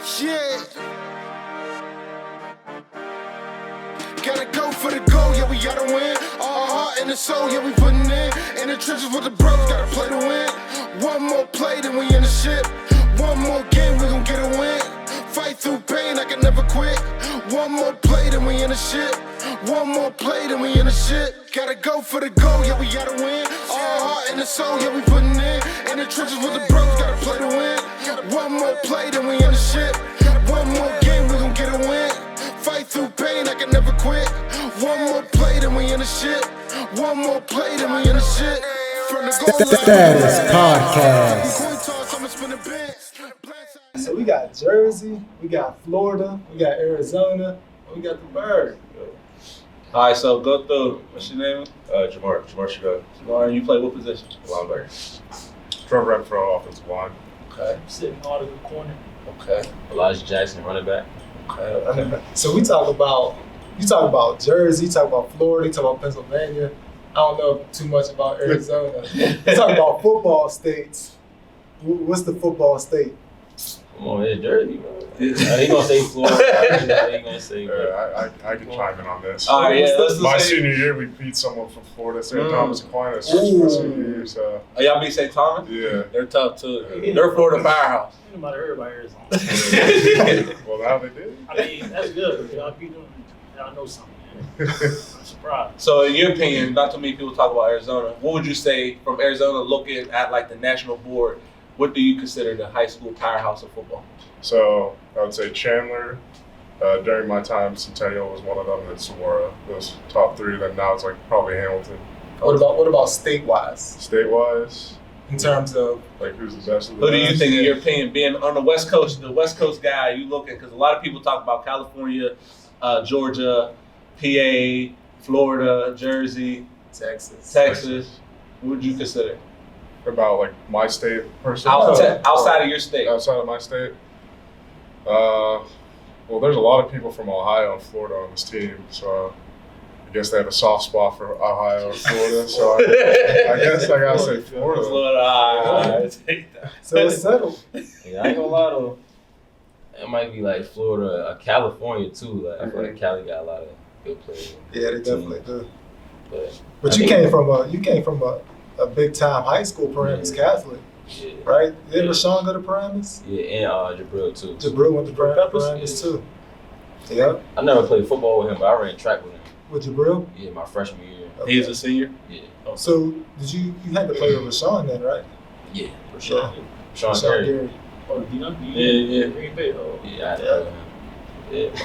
Yeah. Gotta go for the goal, yeah, we gotta win. All heart and the soul, yeah, we putting in the trenches with the bros, gotta play to win. One more play, then we in the ship. One more game, we gon' get a win. Fight through pain, I can never quit. One more play, then we in the ship. One more play, then we in the ship. Gotta go for the goal, yeah, we gotta win. All heart and the soul, yeah, we putting in the trenches with the bros, gotta play to win. One more play, then we in the ship. One more game, we gon' get a win. Fight through pain, I can never quit. One more play, then we in the shit. One more play, then we in the shit. From the goal Status Podcast. So we got Jersey, we got Florida, we got Arizona, and we got the Bird. All right, so go through. What's your name? Jamar Shegog. Jamar, you play what position? Linebacker. Trevor Renfro, offensive line. Okay. Sydney Audiger, corner. Okay. Elijah Jackson, running back. Okay. So you talk about Jersey, you talk about Florida, you talk about Pennsylvania. I don't know too much about Arizona. You talk about football states. What's the football state? Come on, it's Jersey, bro. He gonna say Florida. He gonna say. I can chime in on this. All right, yeah. My senior year, we beat someone from Florida, St. Thomas Aquinas. My senior year, so. Oh, y'all beat St. Thomas? Yeah. They're tough too. They're Florida powerhouse. Nobody heard about Arizona. Well, now they did. I mean, that's good. Y'all beat them. Y'all know something. Man. I'm surprised. So, in your opinion, not too many people talk about Arizona. What would you say from Arizona, looking at like the national board? What do you consider the high school powerhouse of football? So I would say Chandler. During my time, Centennial was one of them, and Sonora. Those top three. Then now it's like probably Hamilton. What about state-wise? State-wise, In terms of like who's the best of the Who do you best? think, in your opinion, being on the West Coast, the West Coast guy, you look at, because a lot of people talk about California, Georgia, PA, Florida, Jersey, Texas. What would you consider? About like my state personally? Outside of your state. Outside of my state? Well, there's a lot of people from Ohio and Florida on this team, so I guess they have a soft spot for Ohio and Florida. So I guess I gotta say Florida. so it's settled. Yeah, I ain't gonna lie though. It might be like Florida, California too. Like I feel like Cali got a lot of good players. Yeah, they definitely do. But you came from a big time high school Paramus Catholic, yeah, right? Did Yeah. Rashawn go to Paramus? yeah, and Jabril too. Jabril went to Peppers, Paramus yeah. too. Yep. I never played football with him, but I ran track with him. With Jabril? Yeah, my freshman year. Okay. He's a senior? Yeah. So did you had to play with Rashawn then, right? Yeah, for sure. Yeah. Sean Rashawn Gary. Gary. Oh, you know? Yeah. Green Bay. Oh, yeah, I had to play with him. Yeah, bro.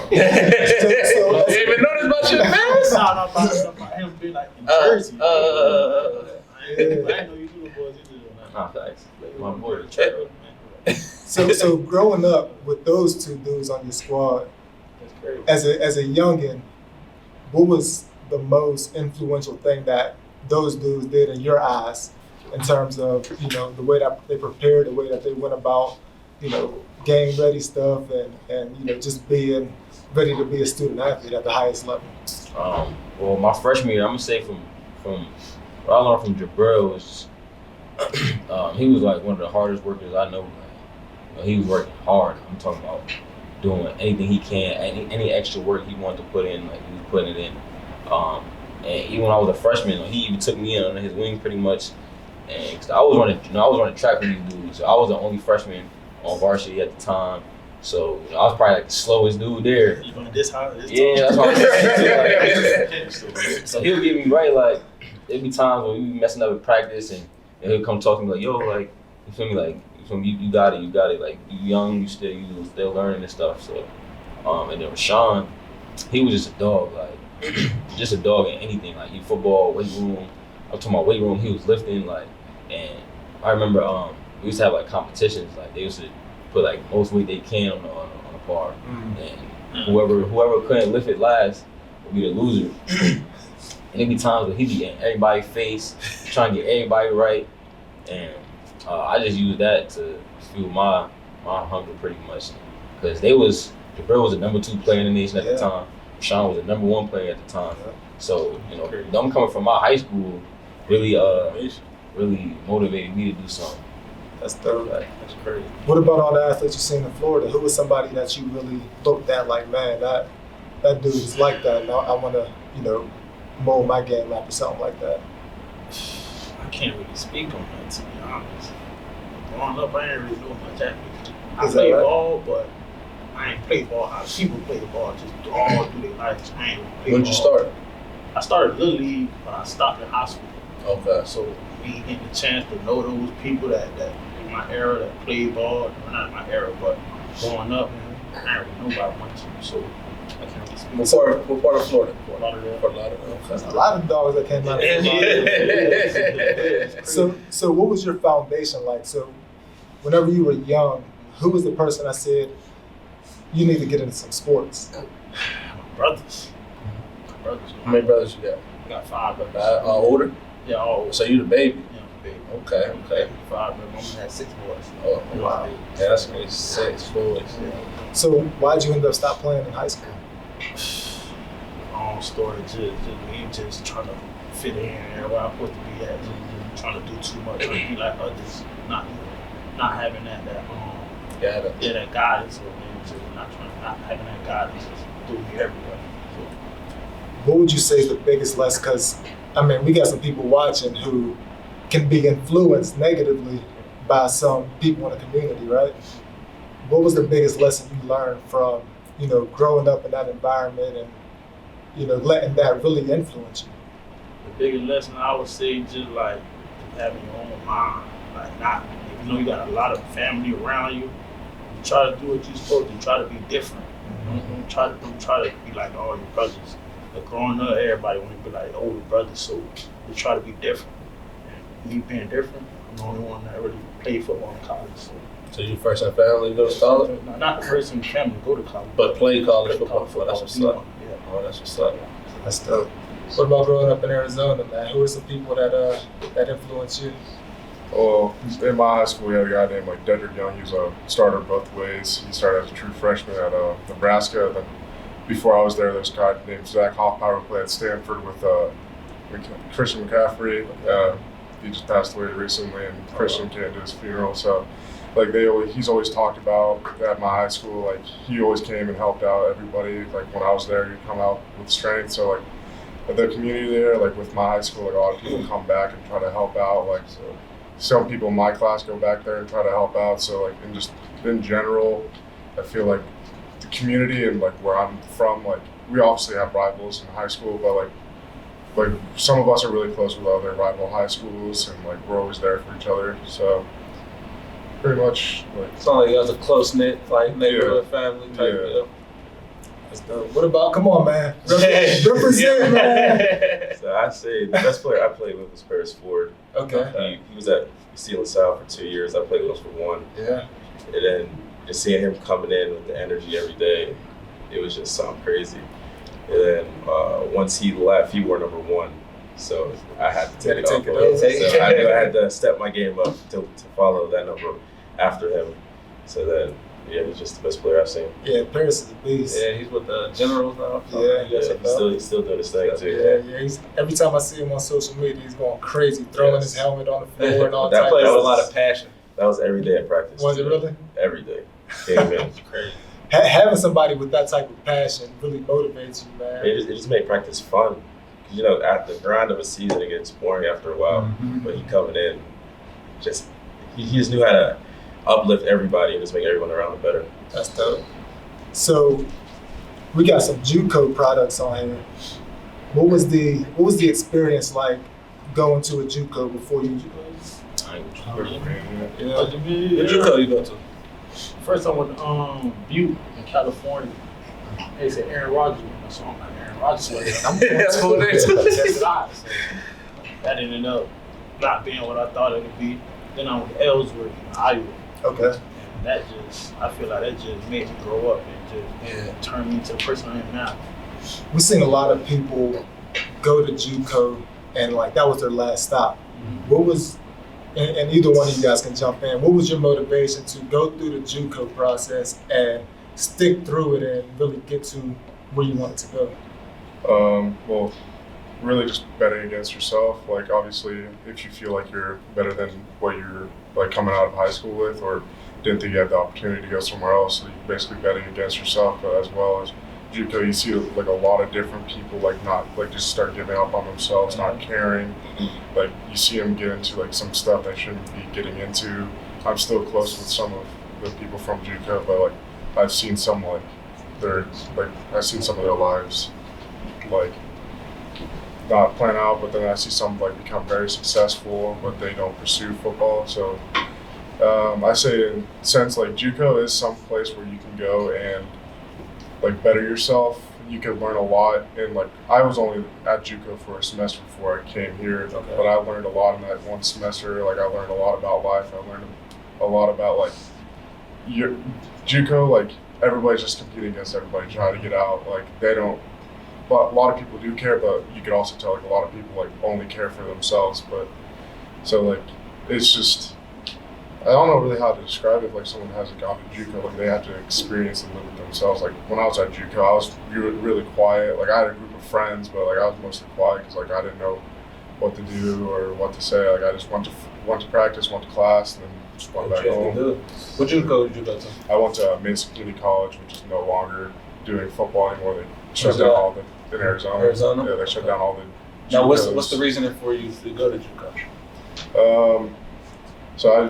So- You even notice about your parents? No, about him being like in Jersey. I didn't know you knew the boys either. Nah, facts. Like, my boy, Trevor, man. So growing up with those two dudes on your squad, That's crazy. as a youngin, what was the most influential thing that those dudes did in your eyes in terms of, the way that they prepared, the way that they went about, game ready stuff and just being ready to be a student athlete at the highest level? Well, my freshman year, I'm gonna say from what I learned from Jabril was he was like one of the hardest workers I know. Like, he was working hard. I'm talking about doing anything he can, any extra work he wanted to put in, like he was putting it in. And even when I was a freshman, he even took me in under his wing pretty much. And 'cause I was running track with these dudes. So I was the only freshman on varsity at the time. So I was probably like the slowest dude there. You going this hard? Yeah, that's what I'm saying. So he'll get me right, like, there'd be times when we be messing up in practice and he'll come talk to me like, yo, like, you feel me, like, you got it, like, you young, you still learning and stuff, so. And then Rashawn, he was just a dog, like, just a dog in anything, like, football, weight room. I'm talking about weight room, he was lifting, like, and I remember we used to have, like, competitions, like, they used to put, like, most weight they can on the bar, and whoever couldn't lift it last would be the loser. And there'd be times where he'd be in everybody's face, trying to get everybody right. And I just used that to fuel my hunger pretty much. Because Jabril was the number 2 player in the nation at the time. Sean was the number 1 player at the time. So, them coming from my high school really motivated me to do something. That's dope. That's crazy. What about all the athletes you've seen in Florida? Who was somebody that you really looked at like, man, that dude is like that, and I want to, mold my game after something like that? I can't really speak on that, to be honest. Growing up, I ain't really know much athletes. I played ball, but I ain't played ball how people play the ball, just all through their life. I ain't really played When did you start? I started Little League, but I stopped in high school. Okay. So me getting the chance to know those people that in my era that played ball, well, not in my era, but growing up, I didn't really know about much. So I can't really speak. What part of Florida? Fort Lauderdale. Fort Lauderdale. There's a lot of dogs that came out of Florida. So what was your foundation like? So whenever you were young, who was the person that said, you need to get into some sports? My brothers. How many brothers you got? I got 5 brothers. Older? Yeah, all older. So you the baby? Yeah, baby. Okay. 5 brothers. Mama had 6 boys. Oh, wow. Yeah, that's gonna be 6 boys. Yeah. So why'd you end up stop playing in high school? Long story, just trying to fit in everywhere I'm supposed to be at. Just trying to do too much, trying to be like others, not having that guidance, or just not having that guidance just threw me everywhere. What would you say is the biggest lesson? Because, we got some people watching who can be influenced negatively by some people in the community, right? What was the biggest lesson you learned from, growing up in that environment and, letting that really influence you? The biggest lesson I would say just like having your own mind, like not, you got a lot of family around you, you try to do what you're supposed to, try to be different. Don't try to be like all your brothers. But growing up, everybody want to be like older brothers, so you try to be different. And me being different, I'm the only one that really played football in college. So you first in family to go to college? No, not the first in the family to go to college. But play college football. That's what's up. Yeah. Oh, that's what's up. That's dope. What about growing up in Arizona, man? Who are some people that influenced you? Well, in my high school, we had a guy named Dedrick Young. He was a starter both ways. He started as a true freshman at Nebraska. Then before I was there was a guy named Zach Hoffpower who played at Stanford with Christian McCaffrey. He just passed away recently, and Christian can't do his funeral. So, he's always talked about at my high school. He always came and helped out everybody. When I was there, he'd come out with strength. So, the community there, with my high school, a lot of people come back and try to help out. Some people in my class go back there and try to help out. So, and just in general, I feel like the community and where I'm from, we obviously have rivals in high school, but some of us are really close with other rival high schools, and we're always there for each other. So pretty much it's not like you guys a close knit neighborhood family type deal. That's dope. What about? Come on, man. Represent, man. So I say the best player I played with was Paris Ford. Okay. He was at Steel LaSalle for 2 years. I played with him for 1. Yeah. And then just seeing him coming in with the energy every day, it was just something crazy. And then once he left, he wore number 1. So I had to take it off. So I knew I had to step my game up to follow that number after him. So then, he's just the best player I've seen. Yeah, Paris is a beast. Yeah, he's with the Generals now. He's still doing his thing too. Yeah. Every time I see him on social media, he's going crazy, throwing his helmet on the floor and all that types. plays with a lot of passion. That was every day at practice. Was it really? Every day. Came in. Crazy. Having somebody with that type of passion really motivates you, man. It just made practice fun. At the grind of a season, it gets boring after a while. Mm-hmm. But he coming in, he just knew how to uplift everybody and just make everyone around him better. That's dope. So we got some Juco products on here. What was the experience like going to a Juco before you? What Juco you go to? First I went to Butte in California. They said Aaron Rodgers went, so I'm like, Aaron Rodgers went. I'm going That's what they to test it out. So that ended up not being what I thought it would be. Then I went to Ellsworth in Iowa. Okay. And I feel like that just made me grow up and just turn me into the person I am now. We've seen a lot of people go to Juco and that was their last stop. Mm-hmm. What was, and either one of you guys can jump in, what was your motivation to go through the Juco process and stick through it and really get to where you wanted to go? Well, really just betting against yourself. Obviously, if you feel like you're better than what you're like coming out of high school with, or didn't think you had the opportunity to go somewhere else. So you're basically betting against yourself, but as well as JUCO, you see like a lot of different people like not like just start giving up on themselves, not caring. Like you see them get into like some stuff they shouldn't be getting into. I'm still close with some of the people from JUCO, but like I've seen some like I've seen some of their lives like not plan out, but then I see some like become very successful, but they don't pursue football. So I say in a sense like JUCO is some place where you can go and like better yourself. You could learn a lot, and like I was only at JUCO for a semester before I came here, but I learned a lot in that one semester. Like I learned a lot about life. I learned a lot about like your JUCO. Like everybody's just competing against everybody, trying to get out. Like they don't. But a lot of people do care, but you could also tell like a lot of people like only care for themselves. But so like it's just. I don't know really how to describe it. Like someone hasn't gone to JUCO, like they have to experience and live it themselves. Like when I was at JUCO, I was really quiet. Like I had a group of friends, but like I was mostly quiet because like I didn't know what to do or what to say. Like I just went to practice, went to class, and then just went back home. What JUCO did you go to? I went to Mesa Community College, which is no longer doing football anymore. They shut down all the in Arizona. Arizona? Yeah, they shut down all the. Now, JUCOs. what's the reasoning for you to go to JUCO? So I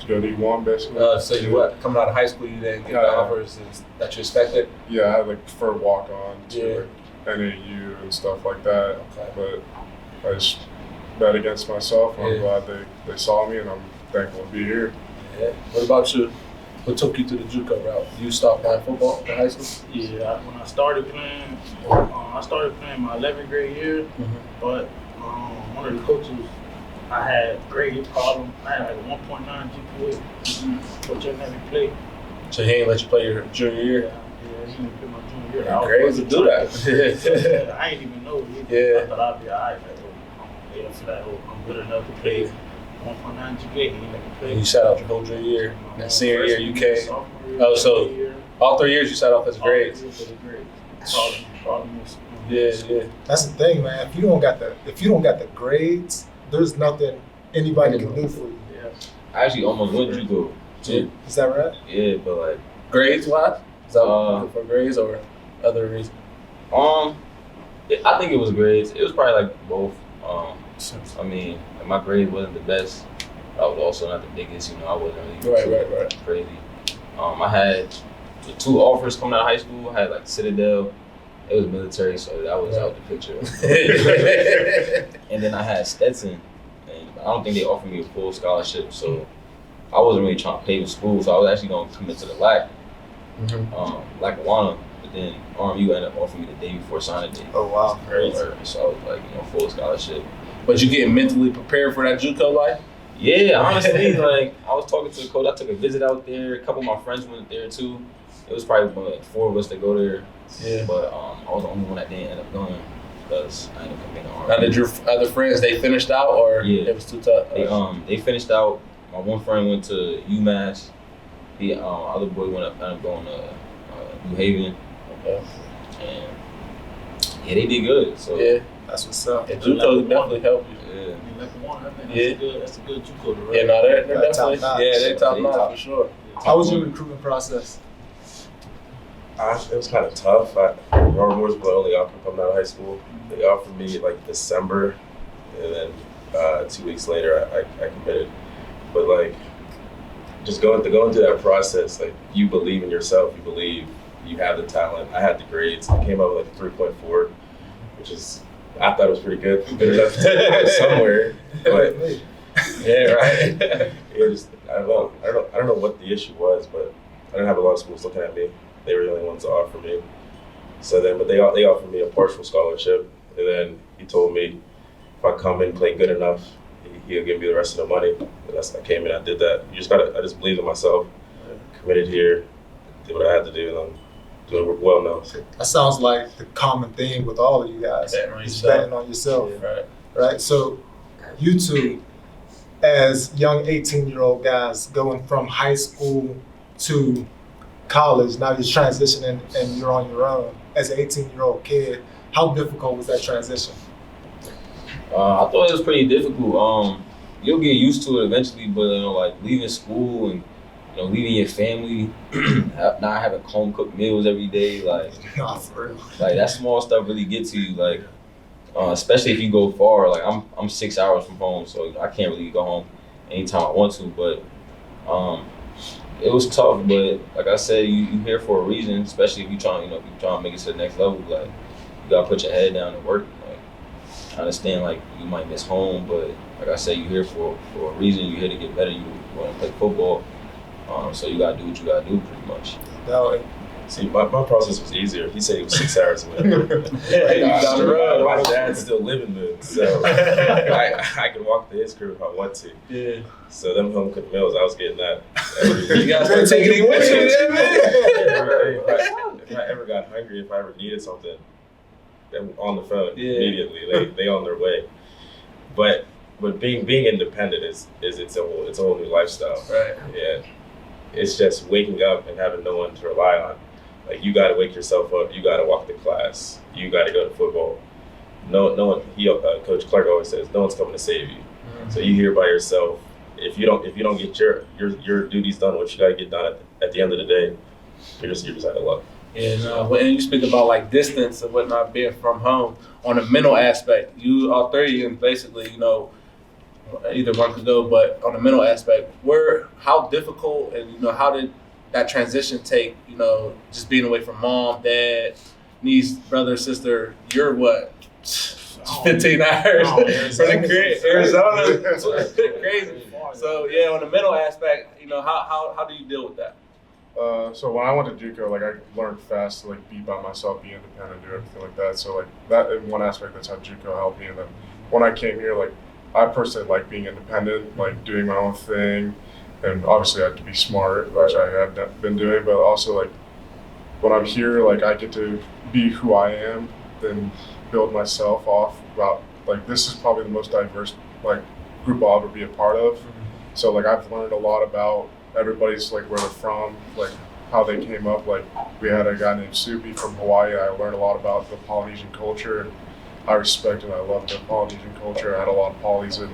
go to E1 basically. So you what? Coming out of high school, you didn't get the offers that you expected? Yeah, I had like preferred walk on to like NAU and stuff like that. Okay. But I just bet against myself. I'm glad they saw me, and I'm thankful to be here. Yeah. What about you? What took you to the JUCO route? You stopped playing football in high school? Yeah, when I started playing my 11th grade year, but one of the coaches, I had grade problem. I had like a 1.9 GPA. Coach didn't let me play. So he ain't let you play your junior year? Yeah, he didn't play my junior year. Grades to do that. I didn't even know. Yeah. I thought I'd be alright. I'm good enough to play 1.9 GPA. He didn't let me play. You sat out your whole junior year. And senior year, you came. So all 3 years you sat off as grades. Problem is. Yeah. That's the thing, man. If you don't got the grades, there's nothing anybody can do for you. Yeah. I actually almost went JUCO too. Is that right? Yeah, but like Grades wise? Is that for grades or other reasons? I think it was grades. It was probably like both. I mean, like my grade wasn't the best. I was also not the biggest. I wasn't really Right. crazy. I had 2 offers coming out of high school. I had like Citadel. It was military, so that was out the picture. And then I had Stetson, and I don't think they offered me a full scholarship, so I wasn't really trying to pay for school. So I was actually going to commit to the Lackawanna, but then RMU ended up offering me the day before signing day. Oh wow, Crazy. So I was like, full scholarship. But you getting mentally prepared for that JUCO life? Yeah, honestly, like I was talking to the coach. I took a visit out there. A couple of my friends went there too. It was probably like 4 of us that go there. Yeah. But I was the only one that didn't end up going because I ended up coming to RMU. Now, did your other friends, they finished out or it was too tough? They finished out. My one friend went to UMass. The other boy ended up going to New Haven. Okay. And yeah, they did good. So yeah, that's what's up. Yeah, JUCO definitely helped you. Yeah. That's a good JUCO to run. Yeah, no, they're definitely top-notch. they're top notch for sure. How was your recruitment process? It was kind of tough. Robert Moore's the only offer coming out of high school. They offered me like December, and then 2 weeks later I committed. But like, just going through that process, like you believe in yourself, you believe you have the talent. I had the grades. I came up with like a 3.4, which is I thought it was pretty good. Good enough to go somewhere, but yeah, right. I don't know what the issue was, but I didn't have a lot of schools looking at me. They were the only ones to offer me. So then, but they offered me a partial scholarship, and then he told me if I come in and play good enough, he'll give me the rest of the money. And I came in, I did that. I just believed in myself, committed here, did what I had to do, and I'm doing well now. So. That sounds like the common theme with all of you guys. Betting on yourself. Yeah, right? So you two, as young 18-year-old guys going from high school to college, now you're transitioning and you're on your own. As an 18-year-old kid, how difficult was that transition? I thought it was pretty difficult. you'll get used to it eventually, but like leaving school and leaving your family, not having home cooked meals every day, like that small stuff really gets to you, like especially if you go far. Like I'm 6 hours from home, so I can't really go home anytime I want to. But it was tough, but like I said, you here for a reason, especially if you trying to make it to the next level. Like you gotta put your head down and work. Like I understand like you might miss home, but like I said, you here for a reason. You here to get better. You want to play football, so you gotta do what you gotta do, pretty much. See, my process was easier. He said it was 6 hours away. Down the road. My dad's still living there, so I could walk to his crib if I want to. Yeah. So them home cooked meals, I was getting that every week. You guys been taking it with you, If I ever got hungry, if I ever needed something, I'm on the phone immediately. They on their way. But being independent is it's a whole new lifestyle. Right. Yeah. It's just waking up and having no one to rely on. Like you got to wake yourself up. You got to walk to class. You got to go to football. No one. Coach Clark always says, no one's coming to save you. Mm-hmm. So you here by yourself. If you don't get your duties done, what you got to get done at the end of the day, you're just out of luck. And when you speak about like distance and whatnot, being from home, on the mental aspect, you all three, and basically, either one could go, but on the mental aspect, how difficult and how did that transition take? Just being away from mom, dad, niece, brother, sister. You're what? 15 hours from Arizona. Crazy. So yeah, on the mental aspect, how do you deal with that? So when I went to Juco, like I learned fast to like be by myself, be independent, do everything like that. So like that in one aspect, that's how Juco helped me. And then when I came here, like I personally like being independent, like doing my own thing, and obviously I have to be smart, which I have been doing. But also like when I'm here, like I get to be who I am, then build myself off. About like this is probably the most diverse like group I'll ever be a part of. So like I've learned a lot about everybody's like where they're from, like how they came up. Like we had a guy named Supi from Hawaii. I learned a lot about the Polynesian culture, and I respect and I love the Polynesian culture. I had a lot of Polys in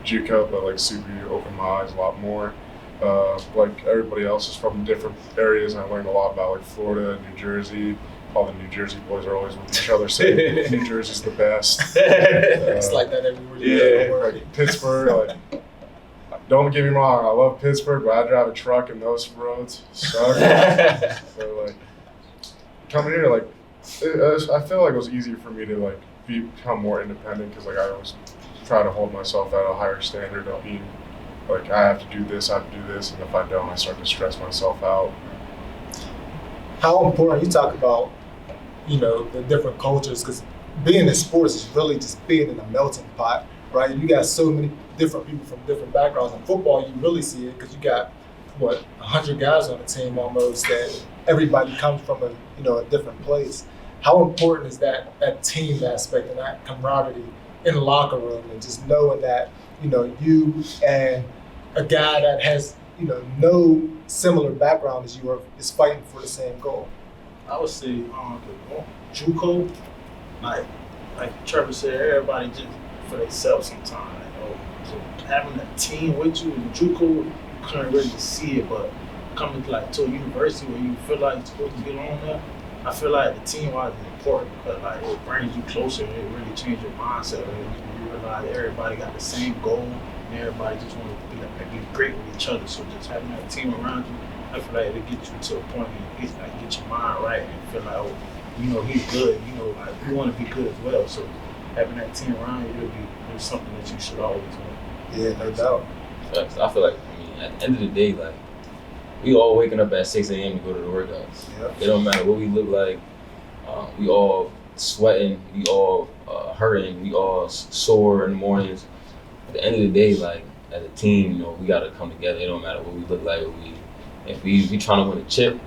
Juco, but like Supi opened my eyes a lot more. Like everybody else is from different areas, and I learned a lot about like Florida, New Jersey. All the New Jersey boys are always with each other saying New Jersey's the best. It's like that everywhere you go. Like Pittsburgh, like don't get me wrong, I love Pittsburgh, but I drive a truck and those roads suck. So like coming here, like I feel like it was easier for me to like become more independent because like I always try to hold myself at a higher standard of being like I have to do this, and if I don't, I start to stress myself out. How important, you talk about, the different cultures, because being in sports is really just being in a melting pot, right? You got so many different people from different backgrounds. In football, you really see it because you got, 100 guys on the team almost, that everybody comes from a different place. How important is that team aspect and that camaraderie in the locker room, and just knowing that, you and a guy that has, no similar background as you are is fighting for the same goal? I would say Juco, like Trevor said, everybody just for themselves sometimes. So having a team with you in Juco, you couldn't really see it, but coming to a university where you feel like you're supposed to get on there, I feel like the team-wise is important, but it brings you closer and it really changes your mindset. You realize everybody got the same goal and everybody just want to be great with each other. So just having that team around you, I feel like it'll get you to a point where you get your mind right and feel like, he's good. You want to be good as well. So having that team around you, it's something that you should always want. Yeah, no doubt. I feel like, at the end of the day, like, we all waking up at 6 a.m. to go to the workouts. Yep. It don't matter what we look like. We all sweating. We all hurting. We all sore in the mornings. At the end of the day, like, as a team, we got to come together. It don't matter what we look like. If we trying to win a chip,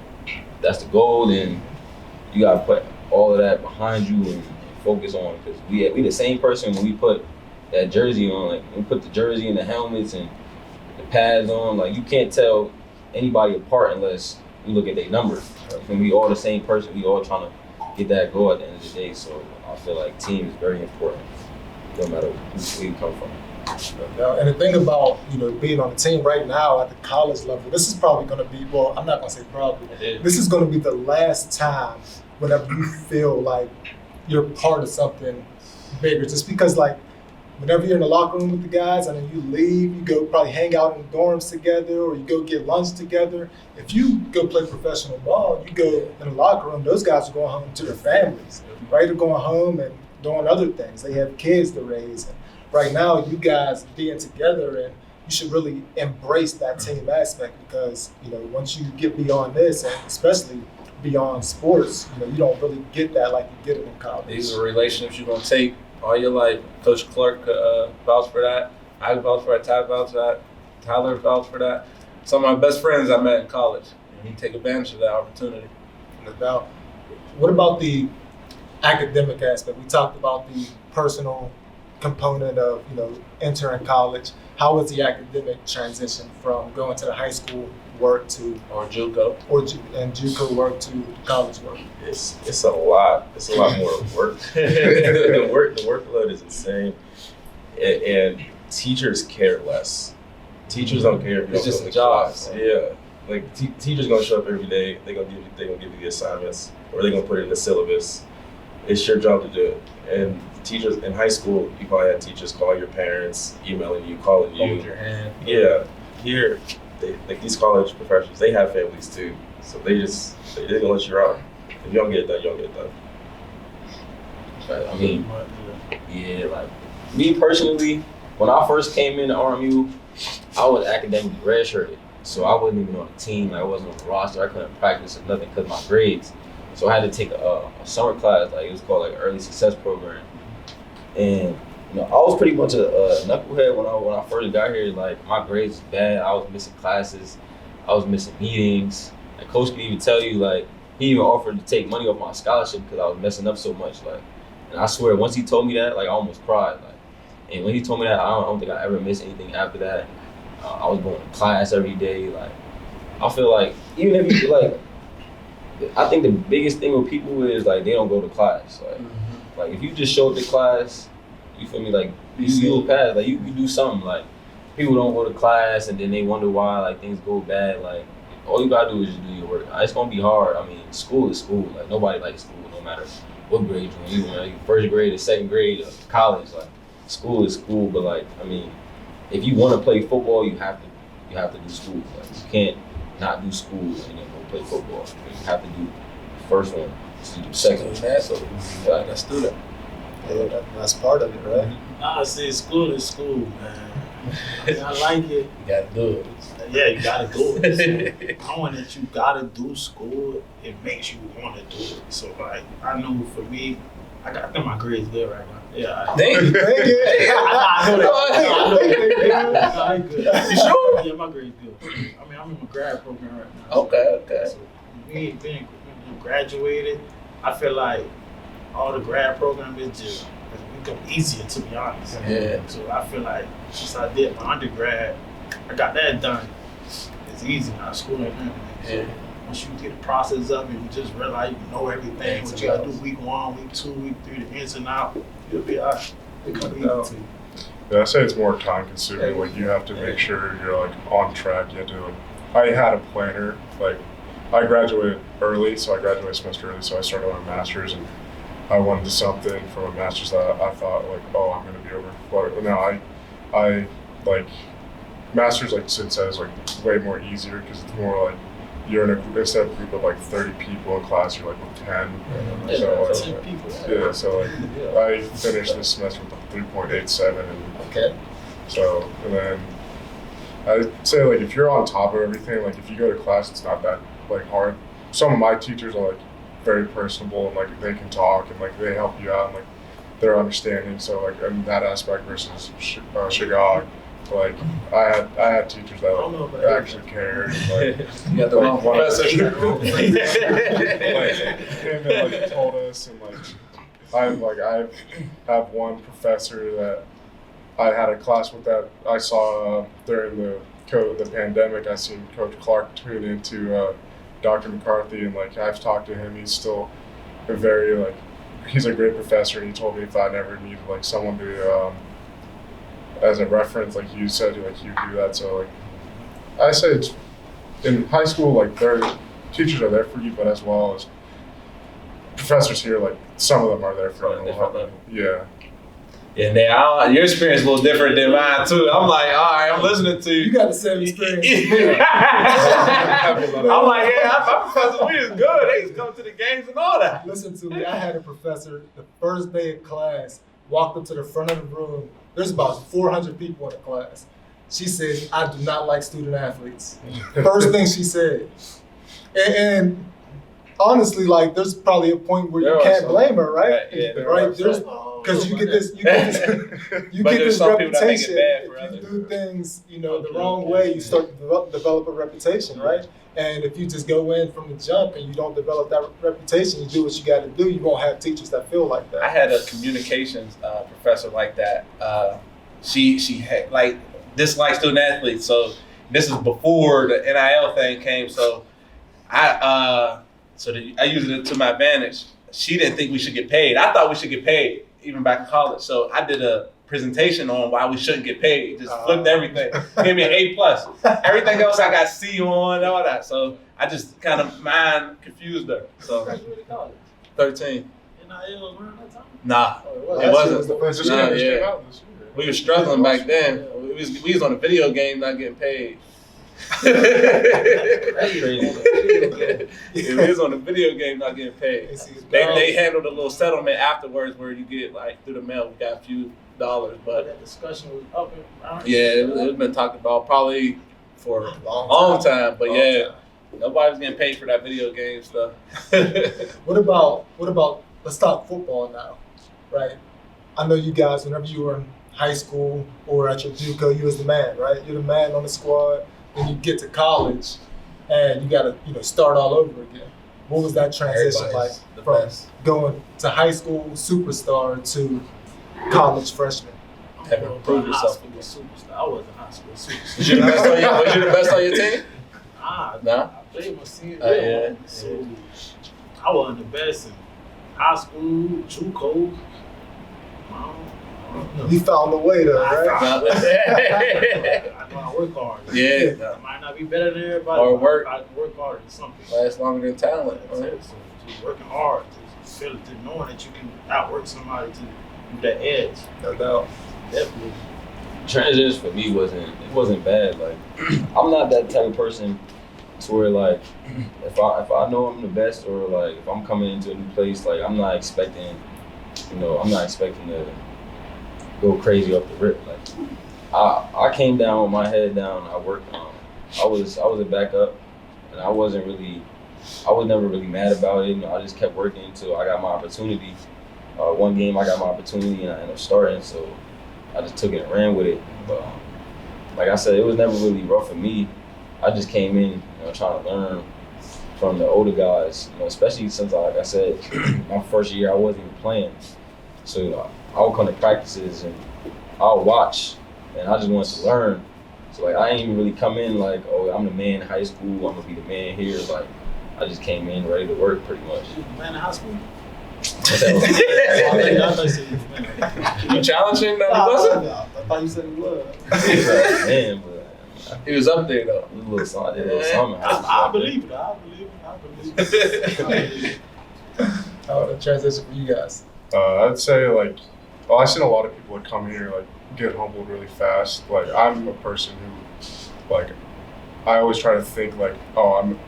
that's the goal, then you got to put all of that behind you and focus on, because we the same person when we put that jersey on. Like, when we put the jersey and the helmets and the pads on, like, you can't tell anybody apart unless you look at their numbers. When we all the same person, we all trying to get that goal at the end of the day. So I feel like team is very important, no matter where you come from. And the thing about, being on the team right now at the college level, this is probably going to be, well, I'm not going to say probably, this is going to be the last time whenever you feel like you're part of something bigger. Just because, like, whenever you're in the locker room with the guys and then you leave, you go probably hang out in the dorms together or you go get lunch together. If you go play professional ball, you go in the locker room, those guys are going home to their families, right? They're going home and doing other things. They have kids to raise. And right now, you guys being together, and you should really embrace that team aspect because, once you get beyond this, and especially beyond sports, you don't really get that like you get it in college. These are relationships you're going to take all your life. Coach Clark vouched for that. I vouched for that. Ty vouched for that. Tyler vouched for that. Some of my best friends I met in college. And you take advantage of that opportunity. No doubt. What about the academic aspect? We talked about the personal component of, entering college. How was the academic transition from going to the high school work to or Juco and Juco work to college work? It's a lot. It's a lot more work. the workload is insane, and teachers care less. Teachers don't care if you don't just go a to job. class. Yeah, like teachers gonna show up every day. They're gonna give you the assignments, or they're gonna put it in the syllabus. It's your job to do it. And teachers in high school, you probably had teachers call your parents, emailing you, calling you. Hold your hand. Yeah, here, like these college professors, they have families too, so they're gonna let you out. If you don't get it done, you don't get it done. But, I mean, yeah, like me personally, when I first came in to RMU, I was academically redshirted, so I wasn't even on the team. Like, I wasn't on the roster. I couldn't practice or nothing because of my grades. So I had to take a summer class, like it was called like Early Success Program, and I was pretty much a knucklehead when I first got here. Like, my grades was bad. I was missing classes. I was missing meetings. Like, coach could even tell you, like, he even offered to take money off my scholarship because I was messing up so much. Like, and I swear, once he told me that, like, I almost cried. Like, and when he told me that, I don't think I ever missed anything after that. I was going to class every day. Like, I feel like even if you like, I think the biggest thing with people is like they don't go to class. Like, like if you just show up to class, you feel me? Like you'll pass. Like you do something. Like people don't go to class and then they wonder why like things go bad. Like all you gotta do is just do your work. It's gonna be hard. I mean, school is school. Like nobody likes school, no matter what grade you're in. Like first grade or second grade or college. Like school is school. But like I mean, if you want to play football, you have to do school. Like you can't not do school and then go play football. You have to do the first one, to do the second one. So like that's student. Yeah, that's part of it, right? I say school is school, man. I mean, I like it. You gotta do it. Yeah, you gotta do it. So, knowing that you gotta do school, it makes you want to do it. So like, I know for me, I think my grades good right now. Yeah. Thank you. I know that. I know that. You sure? Yeah, my grades good. I mean, I'm in my grad program right now. Okay. So being graduated, I feel like all the grad program is just become easier, to be honest. Yeah. So I feel like since I did my undergrad, I got that done. It's easy now. School ain't nothing. Yeah. Once you get the process up and you just realize you know everything, what you gotta do week 1, week 2, week 3, the ins and out, you'll be all right. It come easy to you. Yeah, I say it's more time consuming. Like you have to make sure you're like on track. You have to. I had a planner. Like I graduated early, so I graduated a semester early. So I started on a master's, and I wanted to do something from a master's that I thought like, oh, I'm gonna be over. Now I like master's, like Sid says, like way more easier because it's more like you're in instead of a group of like 30 people in class, you're like with 10. So I finished this semester with a 3.87, and so and then I'd say like if you're on top of everything, like if you go to class, it's not that like hard. Some of my teachers are like very personable and like they can talk and like they help you out and like they're understanding. So like in that aspect versus Shegog. Like I had teachers that like actually cared. Like You got the wrong professor. like came and like told us, and like I have one professor that I had a class with that I saw during the pandemic. I seen Coach Clark tune into Dr. McCarthy, and like I've talked to him. He's still a very he's a great professor. And he told me if I never needed like someone to as a reference, like you said, like you do that. So like I say it's in high school, like teachers are there for you, but as well as professors here, like some of them are there for you. Yeah. Yeah, now your experience is a little different than mine too. I'm like, all right, I'm listening to you. You got the same experience. I'm like, yeah, my professor, we is good. They just come to the games and all that. Listen to me. I had a professor the first day of class walked up to the front of the room. There's about 400 people in the class. She said, "I do not like student athletes." First thing she said, and honestly, like, there's probably a point where you can't blame her, right? Yeah, right. There's because you get this reputation. If you do things, the wrong way, you start to develop a reputation, right? And if you just go in from the jump and you don't develop that reputation, you do what you got to do. You won't have teachers that feel like that. I had a communications professor like that. She had, like, disliked student athletes. So this is before the NIL thing came. So I used it to my advantage. She didn't think we should get paid. I thought we should get paid, even back in college. So I did a presentation on why we shouldn't get paid. Just flipped everything. Gave me an A+. Everything else I got C on, all that. So I just kind of mind confused her. So 13. NIL around that time? Nah, it wasn't. Yeah. We were struggling back then. We was on a video game not getting paid. We was on a video game not getting paid. They handled a little settlement afterwards where you get, like, through the mail, we got a few dollars, but that discussion was up and around. Yeah, it's been talked about probably for a long time, but nobody was getting paid for that video game stuff. What about let's talk football now, right? I know you guys, whenever you were in high school or at your Juco, you was the man, right? You're the man on the squad. Then you get to college and you gotta, start all over again. What was that transition like from going to high school superstar to college freshman? Having to prove yourself. Superstar. I wasn't high school superstar. Was you the best on your team? Nah. I played my senior year. So I wasn't the best in high school, Juco. You found a way though, right? I know I work hard. Yeah. I might not be better than everybody. Or work. I work harder than something. Lasts longer than talent. Right? So just working hard, just knowing that you can outwork somebody to do that edge. No doubt. Definitely. Transitions for me wasn't bad. Like, I'm not that type of person to where, like, if I know I'm the best, or like if I'm coming into a new place, like, I'm not expecting to go crazy off the rip. Like, I came down with my head down. I worked on. I was a backup, and I was never really mad about it. I just kept working until I got my opportunity. One game I got my opportunity and I ended up starting, so I just took it and ran with it. But like I said, it was never really rough for me. I just came in, trying to learn from the older guys, especially since, like I said, my first year I wasn't even playing. So, I would come to practices and I'll watch, and I just wanted to learn. So, like, I ain't even really come in like, oh, I'm the man in high school, I'm gonna be the man here. Like, I just came in ready to work pretty much. You the man in high school? You challenging that he wasn't? I thought you said he was. Man, but He was up there though. a little something. I believe it. I believe it. How the transition for you guys? I'd say, like, I've seen a lot of people that come here, like, get humbled really fast. Like, I'm a person who, like, I always try to think, like, I'm,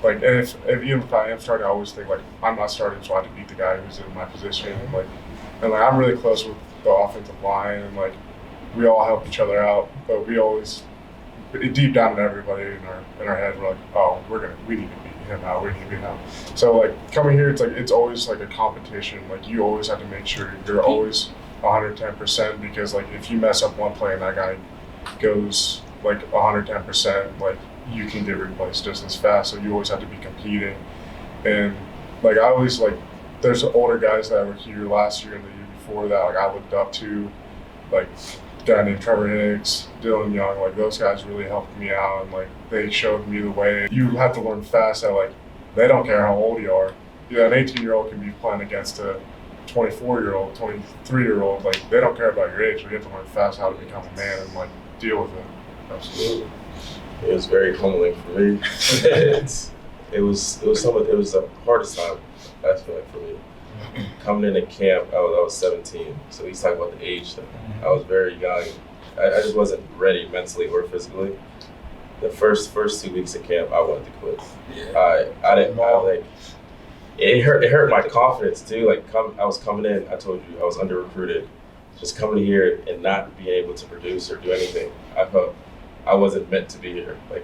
like, and even if I am starting, I always think, like, I'm not starting, so I have to beat the guy who's in my position. And I'm really close with the offensive line, and, like, we all help each other out, but we always, deep down in everybody in our head, we're like, we need to beat him out, we need to beat him. So, like, coming here, it's always like a competition. Like, you always have to make sure you're always 110%, because, like, if you mess up one play and that guy goes like 110%, like, you can get replaced just as fast. So you always have to be competing. And, like, I always, like, there's older guys that were here last year and the year before that, like, I looked up to, like, a guy named Trevor Hicks, Dylan Young. Like, those guys really helped me out, and, like, they showed me the way. You have to learn fast that, like, they don't care how old you are. An 18-year-old can be playing against a 24-year-old, 23-year-old, like they don't care about your age. So you have to learn fast how to become a man and like deal with it. Absolutely. It was very humbling for me. it was the hardest time, I feel like, for me. Coming into camp, I was 17, so he's talking about the age thing. I was very young. I just wasn't ready mentally or physically. The first 2 weeks of camp, I wanted to quit. It hurt my confidence too. Like I was coming in, I told you I was under recruited. Just coming here and not being able to produce or do anything, I felt I wasn't meant to be here. Like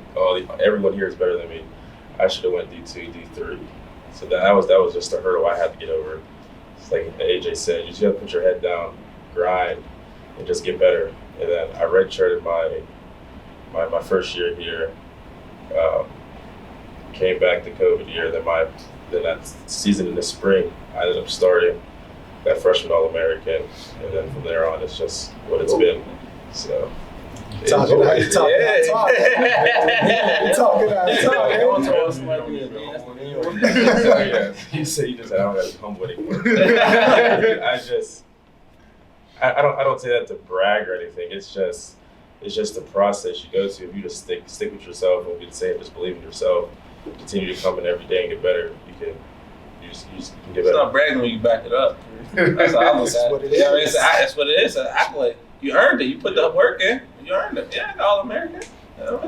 everyone here is better than me. I should have went D2, D3. So that was just a hurdle I had to get over. It's like AJ said, you just gotta put your head down, grind, and just get better. And then I redshirted my first year here. Came back the COVID year. Then that season in the spring, I ended up starting that freshman All-American, and then from there on, it's just what it's been. So. Talking. He said you just said I don't got to be humble anymore. I don't say that to brag or anything. It's just the process you go to. If you just stick with yourself and be the same, just believe in yourself, continue to come in every day and get better. You can get better. It's not bragging when you back it up. That's how I look at it. That's what it is. It's an accolade. You earned it. You put the work in. You earned it. Yeah, All-American.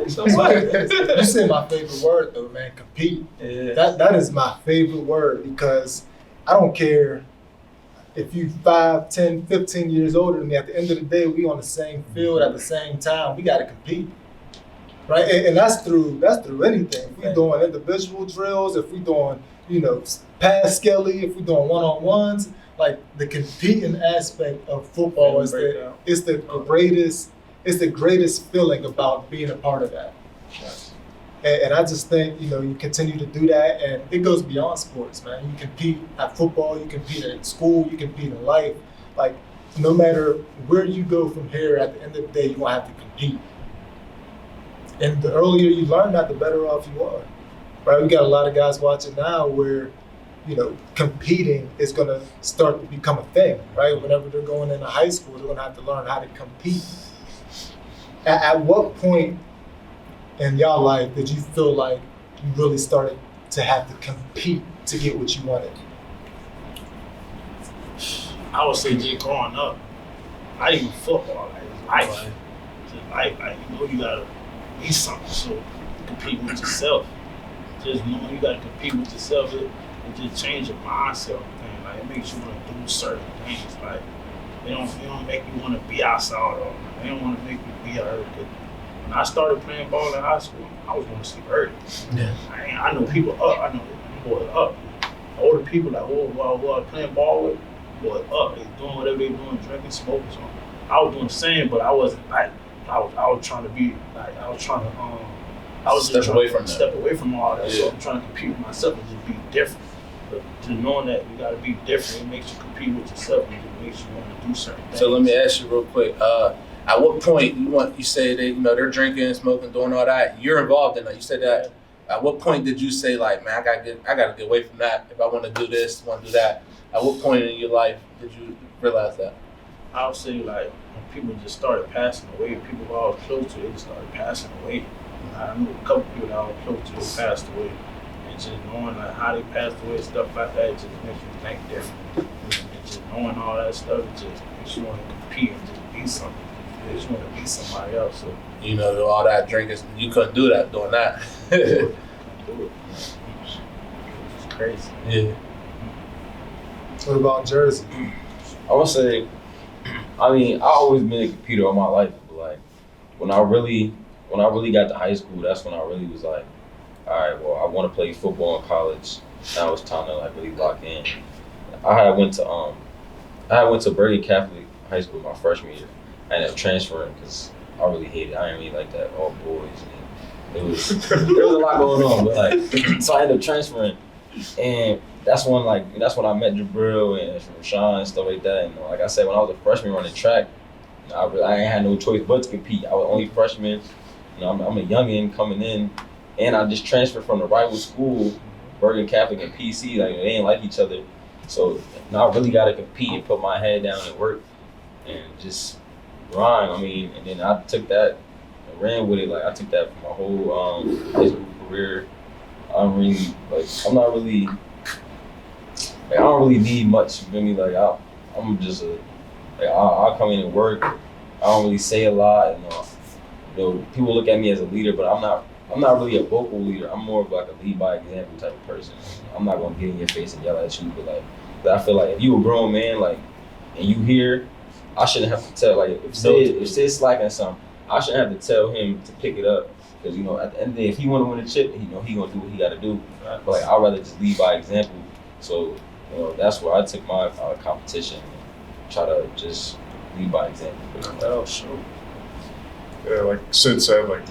So what? You said my favorite word though, man. Compete. Yeah. That is my favorite word because I don't care if you 5, 10, 15 years older than me. At the end of the day, we on the same field at the same time. We got to compete, right? And that's through anything. If we doing individual drills, if we doing pass skelly, if we doing one-on-ones, like the competing aspect of football is the greatest feeling about being a part of that. And I just think, you continue to do that, and it goes beyond sports, man. You compete at football, you compete at school, you compete in life. Like, no matter where you go from here, at the end of the day, you're going to have to compete. And the earlier you learn that, the better off you are, right? We got a lot of guys watching now where, competing is going to start to become a thing, right? Whenever they're going into high school, they're going to have to learn how to compete. At what point in y'all life did you feel like you really started to have to compete to get what you wanted? I would say just growing up, not even football, like life. Just life, like you gotta be something, so compete with yourself. Just knowing you gotta compete with yourself, it just change your mindset. Like it makes you want to do certain things. Like they don't make you want to be outside all night. They don't want to make you be out early. When I started playing ball in high school, I was going to sleep early. Yeah. I know people up. I know boys up. Older people like who I was playing ball with, boys up. They doing whatever they doing, drinking, smoking. So I was doing the same, but I wasn't like I was trying to be like I was trying to I was step away from all that. Yeah. So I'm trying to compete with myself and just be different. But just knowing that you got to be different, it makes you compete with yourself and it makes you want to do certain things. So let me ask you real quick. At what point you say that they're drinking, smoking, doing all that? You're involved in that. You said that. At what point did you say like, man, I gotta get away from that. If I want to do this, want to do that. At what point in your life did you realize that? I would say like when people just started passing away, people who I was close to, they just started passing away. I knew a couple people that I was close to who passed away, and just knowing like how they passed away and stuff like that, it just makes you think different. And just knowing all that stuff, it just makes you want to compete and just be something. You just want to be somebody else. So. All that drinking, you couldn't do that doing that. Do it. It's crazy. Yeah. What about Jersey? I would say, I always been a competer all my life, but like when I really got to high school, that's when I really was like, all right, well, I want to play football in college. Now it's time to like really lock in. I went to Bergen Catholic High School my freshman year. I ended up transferring because I really hated it. I didn't really like that, all boys. And there was a lot going on, but like, so I ended up transferring, and that's when I met Jabril and Rashawn and stuff like that. And like I said, when I was a freshman running track, I ain't had no choice but to compete. I was only freshman. I'm a youngin' coming in, and I just transferred from the rival school, Bergen Catholic and PC. Like they ain't like each other, So now I really got to compete and put my head down and work and just grind. I mean, and then I took that and ran with it. Like I took that for my whole high school career. I'm not really, like I don't really need much. You feel me? Like I'm just I'll come in and work. I don't really say a lot. And, people look at me as a leader, but I'm not really a vocal leader. I'm more of like a lead by example type of person. I'm not gonna get in your face and yell at you, but I feel like if you a grown man, like, and you here, I shouldn't have to tell. Like if Sid's slacking something, I shouldn't have to tell him to pick it up. Because at the end of the day, if he want to win a chip, he gonna do what he got to do. But like I'd rather just lead by example. So that's where I took my competition and try to just lead by example. Oh, sure. Yeah, like Sid said, like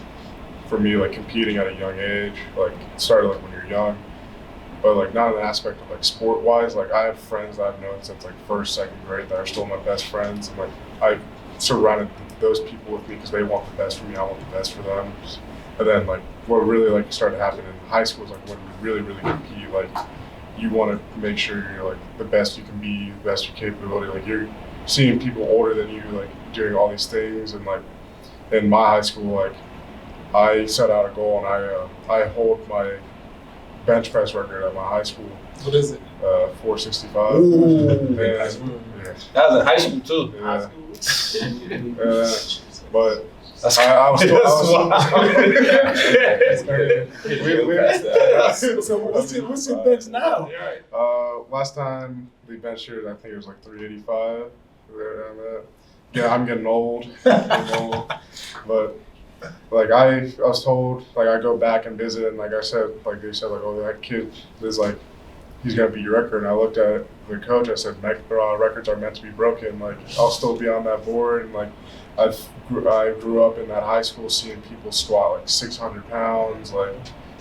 for me, like competing at a young age, like it started like when you're young, but like not an aspect of like sport wise. Like I have friends that I've known since like first, second grade that are still my best friends, and like I've surrounded those people with me because they want the best for me. I want the best for them. And then like what really like started happening in high school is like when you really, really compete, like you want to make sure you're like the best you can be, the best your capability. Like you're seeing people older than you like doing all these things, and like in my high school, like I set out a goal and I hold my bench press record at my high school. What is it? 465. Ooh. And, Yeah. That was in high school too. But I was still. So what's your bench now? Last time we benched here, I think it was like 385. Yeah, I'm getting old. But like I was told, like I go back and visit, and like I said, like they said, like, oh, that kid is like, he's gonna beat your record. And I looked at the coach. I said, records are meant to be broken. Like I'll still be on that board. And like I grew up in that high school seeing people squat like 600 pounds, like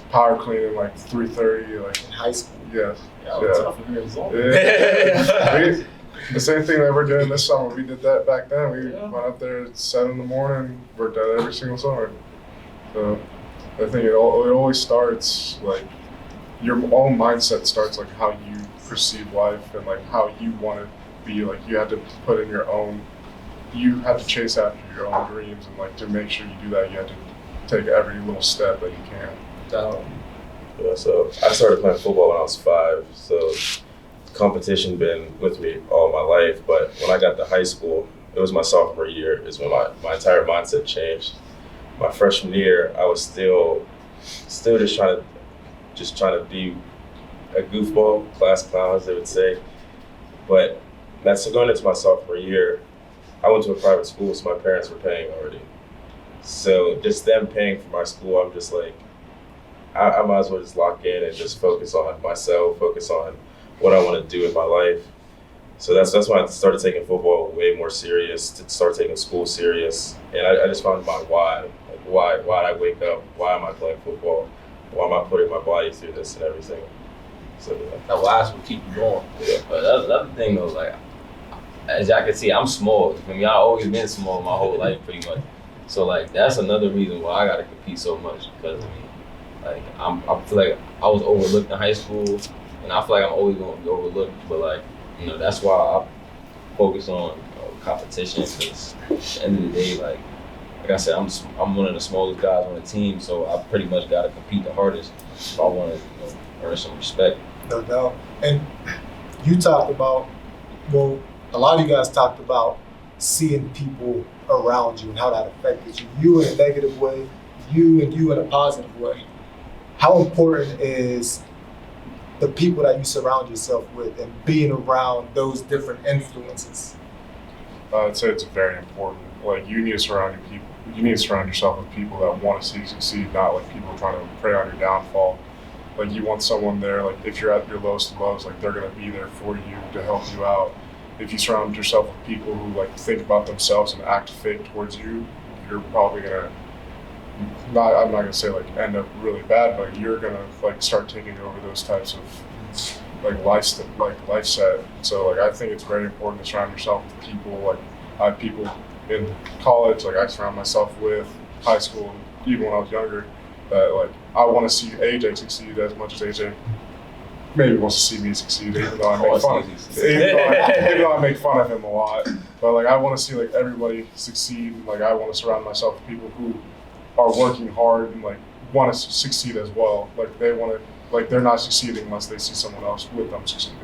power cleaning like 330, like In high school. yeah. The same thing that we're doing this summer. We did that back then. We went up there at 7 in the morning, worked out every single summer. So I think it always starts like your own mindset starts like how you perceive life and like how you want to be. Like you have to put in your own. You have to chase after your own dreams, and like to make sure you do that, you have to take every little step that you can. Yeah, so I started playing football when I was 5. So competition been with me all my life. But when I got to high school, it was my sophomore year is when my entire mindset changed. My freshman year, I was still just trying to be a goofball, class clown, as they would say. But that's going into my sophomore year. I went to a private school, so my parents were paying already. So just them paying for my school, I'm just like, I might as well just lock in and just focus on myself, focus on what I want to do in my life. So that's why I started taking football way more serious, to start taking school serious. And I just found my why. Like why did I wake up? Why am I playing football? Why am I putting my body through this and everything? So That wise will keep you going. Yeah. But that's another thing though, like as y'all can see, I'm small. I mean, I've always been small my whole life pretty much. So like that's another reason why I gotta compete so much, because I mean, like I feel like I was overlooked in high school, and I feel like I'm always gonna be overlooked. But like that's why I focus on competition, because at the end of the day, like I said, I'm one of the smallest guys on the team, so I pretty much gotta compete the hardest if I want to earn some respect. No doubt. And you talked about, well, a lot of you guys talked about seeing people around you and how that affected you. You in a negative way, you in a positive way. How important is the people that you surround yourself with and being around those different influences? I'd say it's very important. Like you need to surround yourself with people that want to see you succeed, not like people trying to prey on your downfall. Like you want someone there, like if you're at your lowest of lows, like they're gonna be there for you to help you out. If you surround yourself with people who like think about themselves and act fake towards you, you're probably gonna I'm not gonna say like end up really bad, but you're gonna like start taking over those types of like life set. So like I think it's very important to surround yourself with people. Like I have people in college, like I surround myself with, high school, even when I was younger, that like I want to see AJ succeed as much as AJ maybe wants to see me succeed, even though I make fun of him a lot. But like I want to see like everybody succeed. And, like I want to surround myself with people who are working hard and like want to succeed as well. Like they want to, like they're not succeeding unless they see someone else with them succeeding.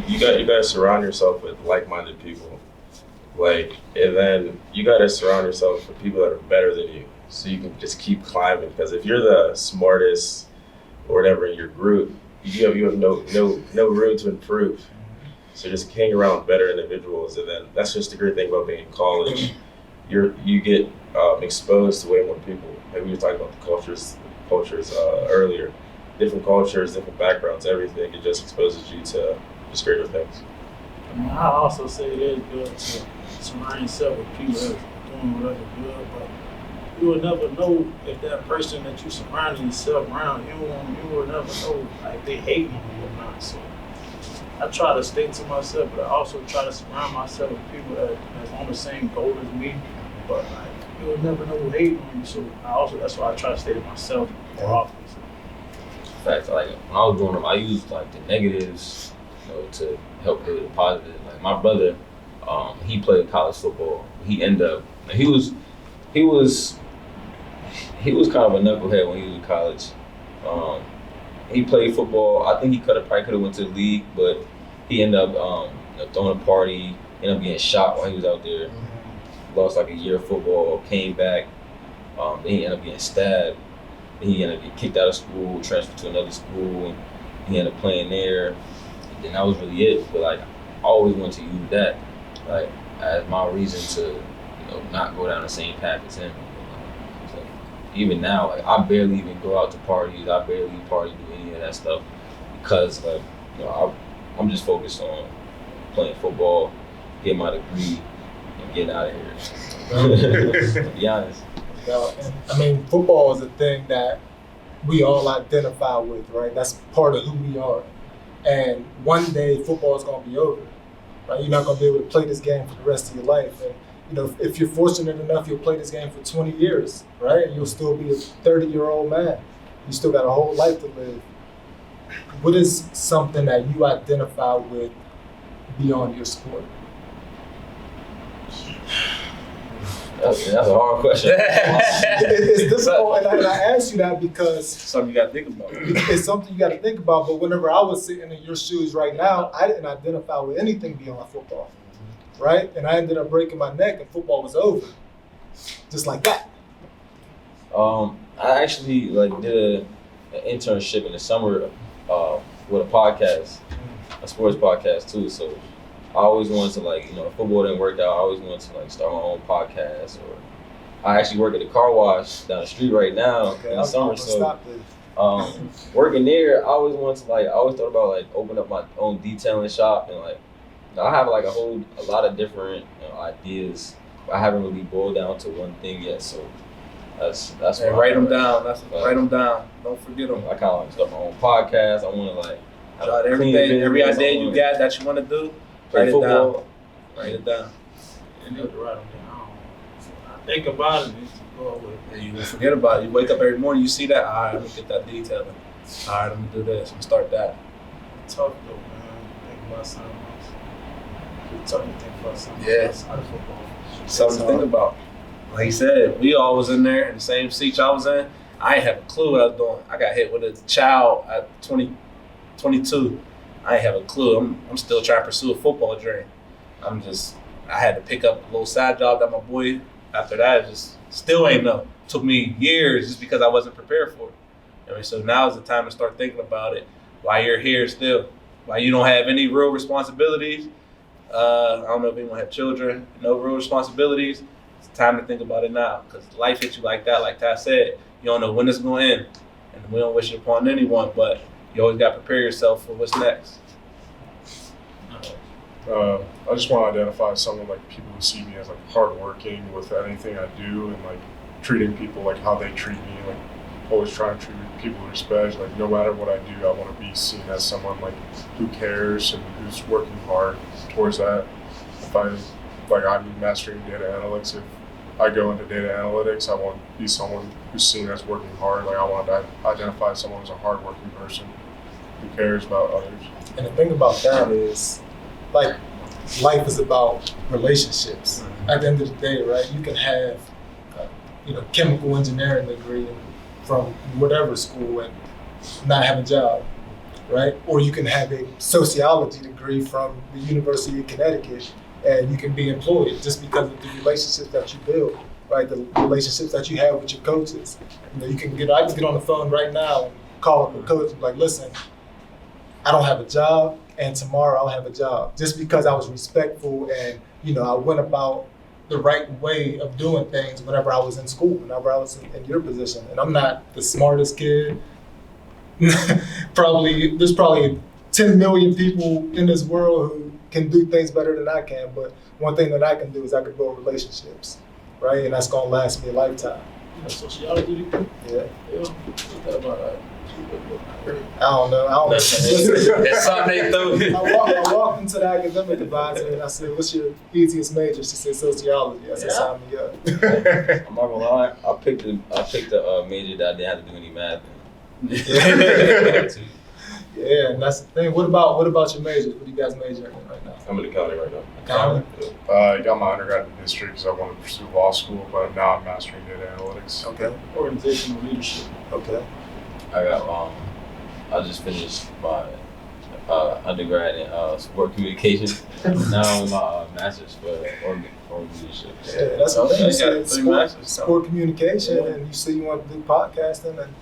You got to surround yourself with like-minded people, like, and then you got to surround yourself with people that are better than you, so you can just keep climbing. Because if you're the smartest or whatever in your group, you have no room to improve. So just hang around with better individuals, and then that's just the great thing about being in college. You get exposed to way more people. Like we were talking about the cultures earlier. Different cultures, different backgrounds, everything. It just exposes you to just greater things. I mean, I also say it is good to surround yourself with people that's doing whatever good, but you will never know if that person that you surrounding yourself around, you will never know like they hating on you or not. So I try to stay to myself, but I also try to surround myself with people that's on the same goal as me. But like you will never know who hating on you. So that's why I try to stay to myself more often. So. Facts. Like when I was growing up, I used like the negatives, to help with the positive. Like my brother, he played college football. He ended up, he was kind of a knucklehead when he was in college. He played football. I think he probably could have went to the league, but he ended up throwing a party. Ended up getting shot while he was out there. Lost like a year of football. Came back. Then he ended up getting stabbed. He ended up getting kicked out of school, transferred to another school, and he ended up playing there. And then that was really it. But like, I always wanted to use that like as my reason to, not go down the same path as him. So even now, like I barely even go out to parties. I barely do any of that stuff because like, I'm just focused on playing football, getting my degree, and getting out of here. To be honest. And, I mean, football is a thing that we all identify with, right? That's part of who we are. And one day, football is going to be over, right? You're not going to be able to play this game for the rest of your life. And, if you're fortunate enough, you'll play this game for 20 years, right? And you'll still be a 30-year-old man. You still got a whole life to live. What is something that you identify with beyond your sport? That's a hard question. It's difficult, and I ask you that because Something you got to think about. it's something you got to think about. But whenever I was sitting in your shoes right now, I didn't identify with anything beyond football, right? And I ended up breaking my neck, and football was over, just like that. I actually did an internship in the summer with a podcast, a sports podcast too. So I always wanted to if football didn't work out, I always wanted to start my own podcast. Or I actually work at a car wash down the street right now in the summer. So working there, I always wanted to I always thought about opening up my own detailing shop, and I have a lot of different ideas. I haven't really boiled down to one thing yet. So that's hey, write them down. Write them down. Don't forget them. I kind of start my own podcast. I want to jot everything, every idea you got that you want to do. Write it down. Write it down. And you have to write them down. I think about it, and go away. And you won't forget about it. You wake up every morning, you see that. All right, let me get that detailing. All right, let me do this. Let me start that. It's tough though, man. Think about something else. It's tough to think about something Yes. outside of football. Something to think about. Like he said, we all was in there in the same seat y'all was in. I ain't have a clue what I was doing. I got hit with a child at 22. I ain't have a clue. I'm still trying to pursue a football dream. I had to pick up a little side job that my boy, after that, just still ain't know. Took me years just because I wasn't prepared for it. So now is the time to start thinking about it while you're here still. While you don't have any real responsibilities. I don't know if anyone have children, no real responsibilities. It's time to think about it now, because life hits you like that, like Ty said. You don't know when it's going to end. And we don't wish it upon anyone, but you always got to prepare yourself for what's next. I just want to identify someone people who see me as hardworking with anything I do, and treating people how they treat me, always trying to treat people with respect. No matter what I do, I want to be seen as someone who cares and who's working hard towards that. If I'm mastering data analytics, if I go into data analytics, I want to be someone who's seen as working hard. I want to identify someone as a hardworking person. who cares about others. And the thing about that is, like, life is about relationships. At the end of the day, right? You can have, chemical engineering degree from whatever school and not have a job, right? Or you can have a sociology degree from the University of Connecticut and you can be employed just because of the relationships that you build, right? The relationships that you have with your coaches. I can get on the phone right now and call up a coach and be like, listen, I don't have a job, and tomorrow I'll have a job. Just because I was respectful and, I went about the right way of doing things whenever I was in school, whenever I was in your position. And I'm not the smartest kid. There's probably 10 million people in this world who can do things better than I can, but one thing that I can do is I can build relationships, right? And that's gonna last me a lifetime. Sociology degree? Yeah. What's that about? I don't know. That's something they threw. I walked into the academic advisor and I said, what's your easiest major? She said sociology. I said, sign me up. I'm not gonna lie, I picked a major that I didn't have to do any math in. Yeah, and that's the thing. What about your majors? What do you guys major in right now? I'm in accounting right now. Accounting? I got my undergrad in history because I wanted to pursue law school, but now I'm mastering data analytics. Okay. Organizational leadership. Okay. I got I just finished my undergrad in sport communications. Now I'm in my master's for org leadership. Yeah, that's the thing. You said three masters. sport communication, and you say you want to do podcasting, and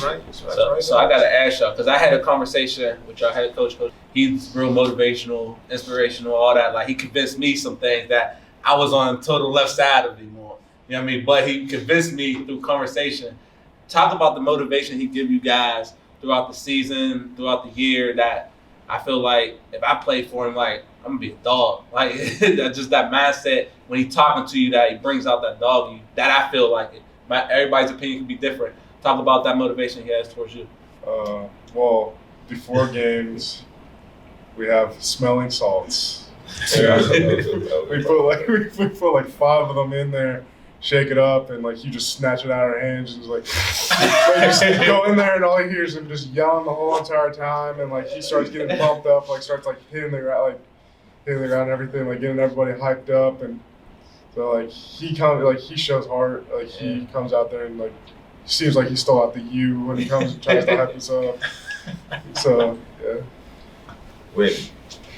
right. So I gotta ask y'all, because I had a conversation with y'all head coach. He's real motivational, inspirational, all that. Like, he convinced me some things that I was on the total left side of him on. You know what I mean? But he convinced me through conversation. Talk about the motivation he give you guys throughout the season, throughout the year, that I feel like if I play for him, like, I'm gonna be a dog. Like, just that mindset when he's talking to you, that he brings out that dog in you. That I feel like it. Everybody's opinion can be different. Talk about that motivation he has towards you. Well, before games, we have smelling salts. Yeah. we put like 5 of them in there, shake it up, and like you just snatch it out of our hands and like just go in there, and all he hears him just yelling the whole entire time, and like he starts getting pumped up, like starts like hitting the ground and everything, like getting everybody hyped up, and so like he shows heart, like he comes out there and like seems like he's still out the U when he comes and tries to hype us up. So yeah. Wait,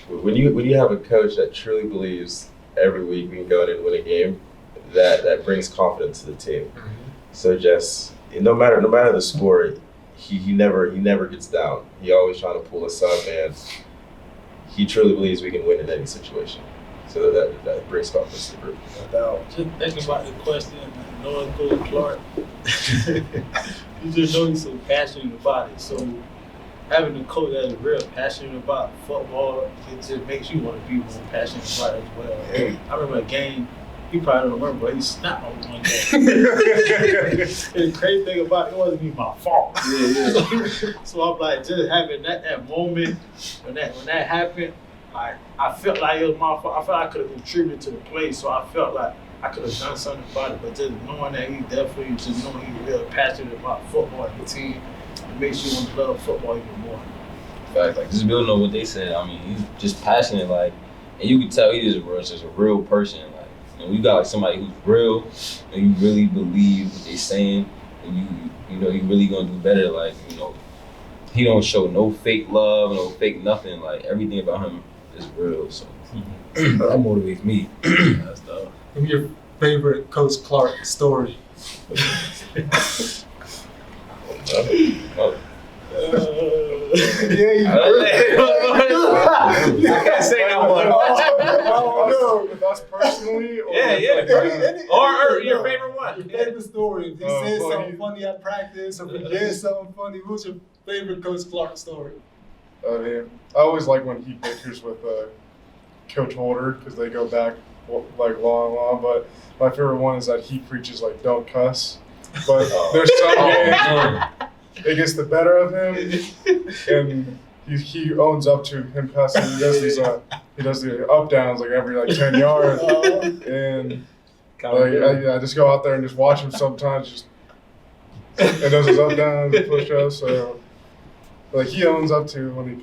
when you have a coach that truly believes every week we can go in and win a game, that brings confidence to the team. Mm-hmm. So just no matter the score, he never gets down. He always trying to pull us up, and he truly believes we can win in any situation. So that brings confidence to the group. Just thinking about the question, knowing Coach Clark, you just know he's so passionate about it. So having a coach that is real passionate about football, it just makes you want to be more passionate about it as well. I remember a game, he probably don't remember, but he snapped on one game. And the crazy thing about it wasn't even my fault. So I'm like, just having that moment when that happened, I felt like it was my fault. I felt like I could have contributed to the play, so I felt like I could have done something about it. But just knowing that he definitely, just knowing he's real passionate about football and the team, it makes you want to love football even more. Fact, like, just building on what they said. I mean, he's just passionate, like, and you can tell he is just a real person. Like, you got like somebody who's real and you really believe what they're saying, and you know you really gonna do better. Like, he don't show no fake love, no fake nothing. Like, everything about him is real. So that motivates me. That's dope. And your favorite Coach Clark story? I can't say that one. Oh, If that's personally, or or your favorite one. Your favorite story. If he said something funny at practice, or if he did something funny, what's your favorite Coach Clark story? I mean, I always like when he bickers with Coach Holder because they go back like long. But my favorite one is that he preaches like don't cuss. But there's some games it gets the better of him, and he owns up to him cussing. He does the up downs like every 10 yards, and I just go out there and just watch him sometimes and does his up downs and push ups. So like he owns up to when he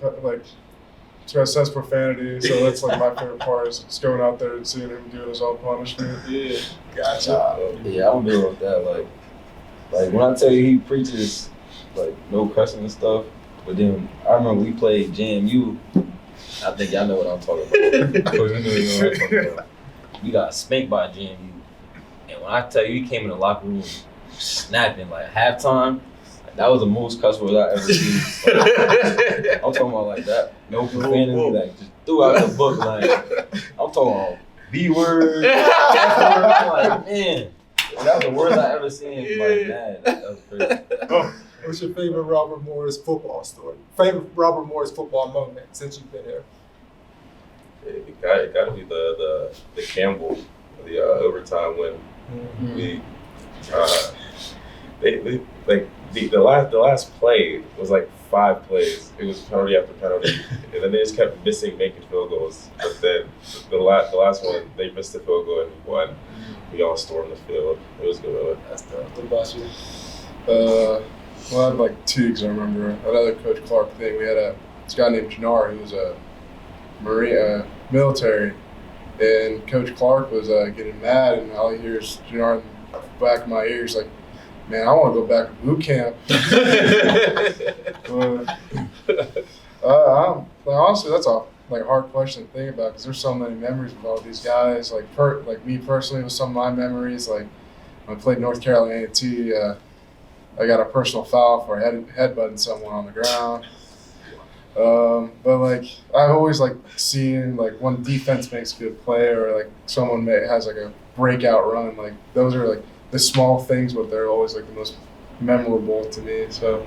says profanity. So that's like my favorite part is just going out there and seeing him do his own punishment. Yeah. Gotcha. Yeah, I'm good with that. Like when I tell you he preaches like no cussing and stuff, but then I remember we played JMU. I think y'all know what I'm talking about. Of course, you know what I'm talking about. We got spanked by JMU, and when I tell you he came in the locker room snapping like halftime. That was the most cuss words I ever seen. I'm talking about like that. No profanity, like just threw out the book. Like I'm talking about B word, F word. I'm like, man, that was the worst I ever seen. Like, man, that was crazy. What's your favorite Robert Morris football story? Favorite Robert Morris football moment since you've been here? It got to be the Campbell, the overtime when we they like the last play was like 5 plays. It was penalty after penalty, and then they just kept making field goals. But then the last one they missed the field goal and we won. We all stormed the field. It was good. That's tough. What about you? Well, I have like 2 because I remember another Coach Clark thing. We had this guy named Jamar who was a Marine, military, and Coach Clark was getting mad, and all he hears Jamar in the back of my ears like, "Man, I want to go back to boot camp." Honestly, that's a hard question to think about because there's so many memories with all these guys. Like me personally, with some of my memories, like when I played North Carolina A&T, I got a personal foul for headbutting someone on the ground. But like I always like seeing like when defense makes a good play or like someone has like a breakout run. Like those are like the small things, but they're always like the most memorable to me. So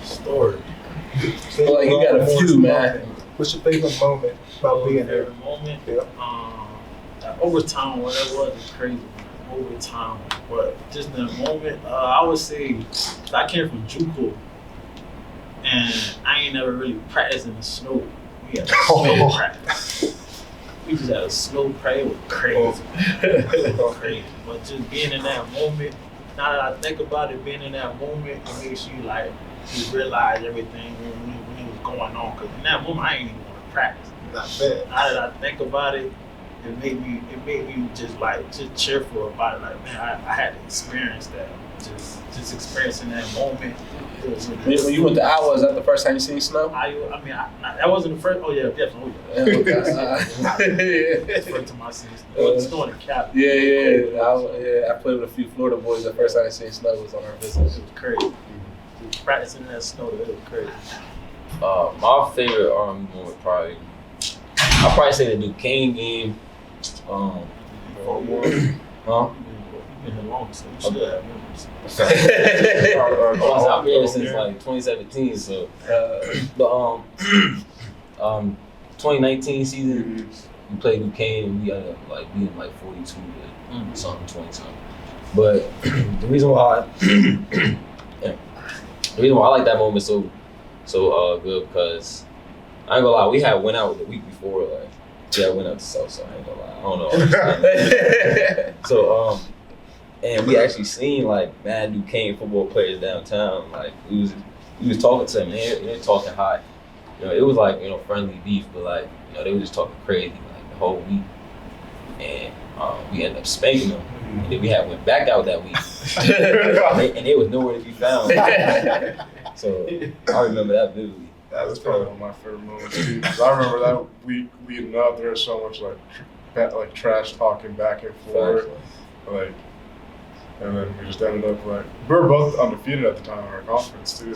Story. Like you got a few, man. What's your favorite moment about being here? Favorite moment? Yeah. That overtime, whatever was crazy. Overtime, but just in the moment, I would say I came from Juco, and I ain't never really practiced in the snow. We had a snow practice. We just had a snow practice. It was crazy. It was crazy. But just being in that moment, now that I think about it, being in that moment, it makes you like you realize everything when it was going on. Because in that moment, I ain't even want to practice. Not bad. Now that I think about it, it made me just cheerful about it. Like, man, I had to experience that. Just experiencing that moment. It was really When you went to Iowa, is that the first time you seen snow? that wasn't the first. Oh yeah, definitely. It's first time I seen snow. It was snowing in Cali. Yeah. I played with a few Florida boys. The first time I seen snow was on our visit. It was crazy. Practicing in that snow, it was crazy. My favorite Army moment probably, I'll probably say the Duquesne game. Huh? You've been here long, so you should have memories. I've been here since like 2017, so. But 2019 season, we played Duquesne and we ended up like being like 42 to something, 20 something. But the reason why I like that moment so good because I ain't gonna lie, we had went out the week before, like went out to Southside. I ain't gonna lie, I don't know. So and we actually seen like mad Duquesne football players downtown. Like we was talking to them, and they're talking high. You know, it was like friendly beef, but like they were just talking crazy like the whole week, and we ended up spanking them. And then we went back out that week, and they was nowhere to be found. So I remember that vividly. That was probably one of my favorite moments too. 'Cause I remember that week leading up, there was so much like trash talking back and forth, like, and then we just ended up like we were both undefeated at the time in our conference too,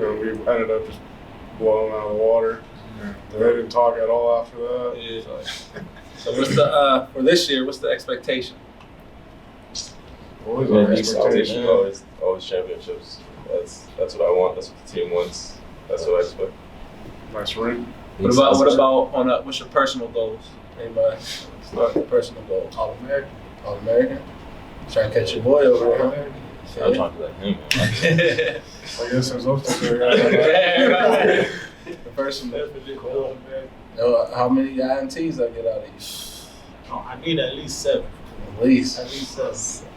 and we ended up just blowing them out of the water. They didn't talk at all after that. Yeah. So what's the for this year? What's the expectation? Always our expectation. Always championships. That's what I want. That's what the team wants. That's what I expect. Nice ring. What about what's your personal goals? Anybody? Start your personal goals. All-American. Trying to catch your boy over there. I'm trying to let him. I guess there's those two. The personal. Cool. How many INTs I get out of you? I need at least 7. At least. At least 7.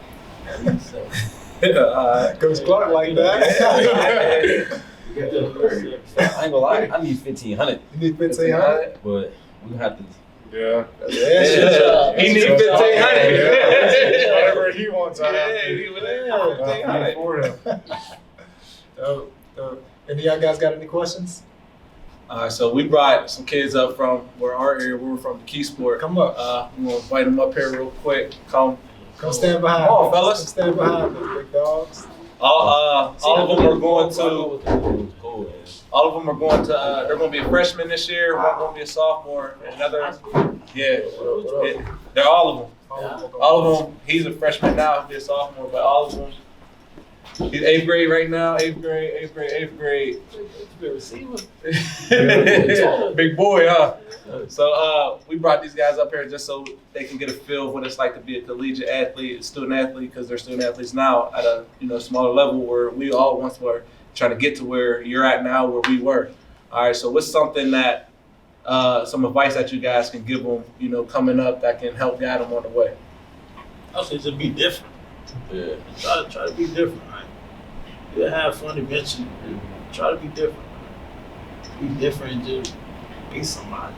Coach Clark like that. I ain't gonna lie, I need 1,500. You need 1,500? But we have to. Yeah. He need 1,500. Whatever he wants, I have Yeah, to. he would have For him. Any of y'all guys got any questions? All right, so we brought some kids up from where our area. We were from the Key Sport. Come up. I'm gonna invite them up here real quick. Come Stand behind. Come on, me. fellas. Come stand behind me, big dogs. all of them are going to. All of them are going to. They're going to be a freshman this year. One going to be a sophomore. And another. Yeah. They're all of them. All of them. He's a freshman now. He'll be a sophomore. But all of them. He's 8th grade right now. 8th grade. Big boy, huh? So we brought these guys up here just so they can get a feel of what it's like to be a collegiate athlete, a student athlete, because they're student athletes now at a smaller level where we all once were trying to get to where you're at now, where we were. All right, so what's something that some advice that you guys can give them, coming up that can help guide them on the way? I'll say just be different. Yeah. Try to be different, right? You have fun eventually. Try to be different. Be different and just be somebody.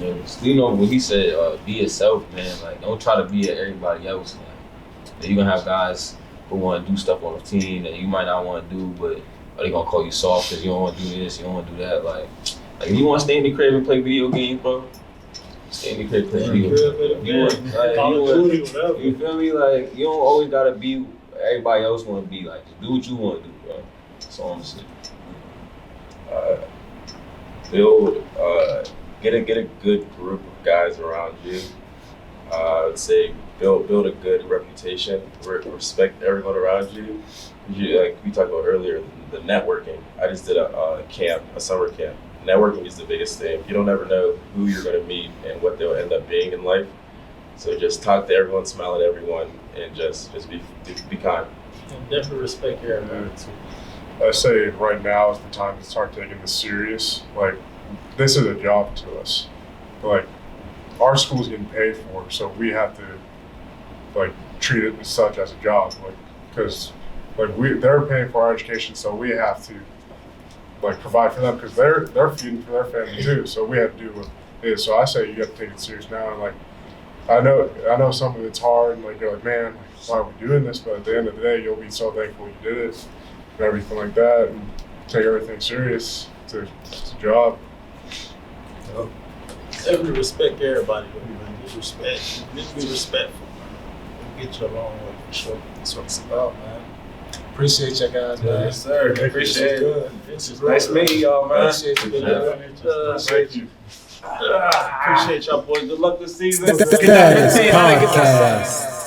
When he said, be yourself, man. Like, don't try to be everybody else. Like, you're gonna have guys who want to do stuff on the team that you might not want to do, but they gonna call you soft because you don't want to do this, you don't want to do that. Like if you want to stay in the crib and play video games, bro, stay in the crib and play video games. You feel me? Like, you don't always gotta be what everybody else want to be. Like, just do what you want to do, bro. That's all I'm saying. Get a good group of guys around you. I would say build a good reputation. Respect everyone around you. Like we talked about earlier, the networking. I just did a summer camp. Networking is the biggest thing. You don't ever know who you're going to meet and what they'll end up being in life. So just talk to everyone, smile at everyone, and just be kind. And definitely respect everybody too. I say right now is the time to start taking this serious. Like, this is a job to us. Like, our school's getting paid for, so we have to treat it as such as a job. Because they're paying for our education, so we have to provide for them because they're feeding for their family too. So we have to do what it is. So I say you have to take it serious now. And I know some of it's hard, and you're like, man, why are we doing this? But at the end of the day, you'll be so thankful you did it and everything like that, and take everything serious. It's a job. Definitely respect everybody, man. Just be respectful, man. It'll get you a long way for sure. That's what it's about, man. Appreciate you guys, man. Yes, sir. Appreciate it. This is Nice meeting y'all, man. Appreciate you. Thank you. Appreciate y'all, boys. Good luck this season. Status Podcast.